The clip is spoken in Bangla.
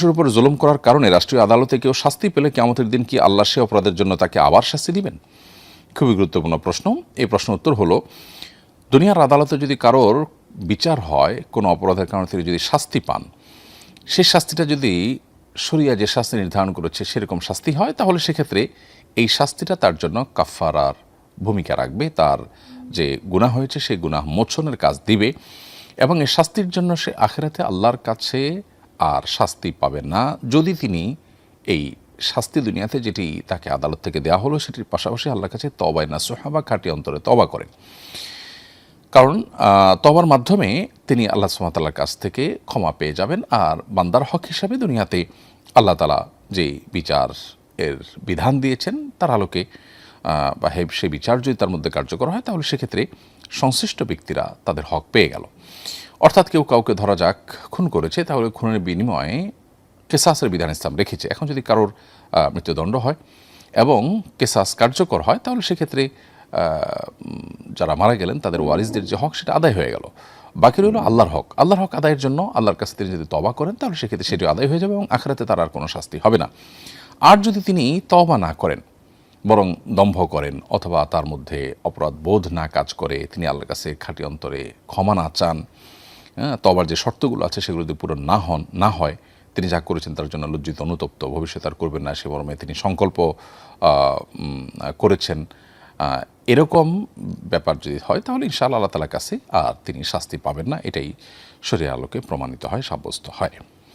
মানুষের উপর জুলুম করার কারণে রাষ্ট্রীয় আদালতে কেউ শাস্তি পেলে কিয়ামতের দিন কি আল্লাহ সে অপরাধের জন্য তাকে আবার শাস্তি দিবেন? খুবই গুরুত্বপূর্ণ প্রশ্ন। এই প্রশ্ন উত্তর হলো, দুনিয়ার আদালতে যদি কারোর বিচার হয়, কোনো অপরাধের কারণে তিনি যদি শাস্তি পান, সেই শাস্তিটা যদি শরিয়া যে শাস্তি নির্ধারণ করেছে সেরকম শাস্তি হয়, তাহলে সেক্ষেত্রে এই শাস্তিটা তার জন্য কাফফারার ভূমিকা রাখবে, তার যে গুনাহ হয়েছে সেই গুনাহ মোচনের কাজ দিবে, এবং এই শাস্তির জন্য সে আখিরাতে আল্লাহর কাছে আর শাস্তি পাবে না, যদি তিনি এই শাস্তি দুনিয়াতে যেটি তাকে আদালত থেকে দেওয়া হলো সেটির পাশাপাশি আল্লাহর কাছে তওবায়ে নাসুহা বা খাঁটি অন্তরে তওবা করেন। কারণ তওবার মাধ্যমে তিনি আল্লাহ সুবহানাহু ওয়া তাআলার কাছ থেকে ক্ষমা পেয়ে যাবেন, আর বান্দার হক হিসাবে দুনিয়াতে আল্লাহ তাআলা যে বিচার এর বিধান দিয়েছেন তার আলোকে বা সেই বিচার যদি তার মধ্যে কার্যকর হয়, তাহলে সেক্ষেত্রে সংশ্লিষ্ট ব্যক্তিরা তাদের হক পেয়ে গেল। অর্থাৎ কেউ কাউকে ধরা যাক খুন করেছে, তাহলে খুনের বিনিময়ে কেসাসের বিধান ইসলাম রেখেছে। এখন যদি কারোর মৃত্যুদণ্ড হয় এবং কেসাস কার্যকর হয়, তাহলে সেক্ষেত্রে যারা মারা গেলেন তাদের ওয়ারিসদের যে হক সেটা আদায় হয়ে গেল। বাকি রইল আল্লাহর হক। আল্লাহর হক আদায়ের জন্য আল্লাহর কাছে তিনি যদি তওবা করেন, তাহলে সেক্ষেত্রে সেটি আদায় হয়ে যাবে এবং আখিরাতে তার আর কোনো শাস্তি হবে না। আর যদি তিনি তওবা না করেন, বরং দম্ভ করেন, অথবা তার মধ্যে অপরাধ বোধ না কাজ করে, তিনি আল্লাহর কাছে খাঁটি অন্তরে ক্ষমা না চান, তওবার যে শর্তগুলো আছে সেগুলো যদি পূরণ না হয়, তিনি যা করেছেন তার জন্য লজ্জিত অনুতপ্ত, ভবিষ্যতে আর করবেন না সে মর্মে তিনি সংকল্প করেছেন, এরকম ব্যাপার যদি হয়, তাহলে ইনশাআল্লাহ আল্লাহ তাআলার কাছে আর তিনি শাস্তি পাবেন না। এটাই শরীয়তের আলোকে প্রমাণিত হয়, সাব্যস্ত হয়।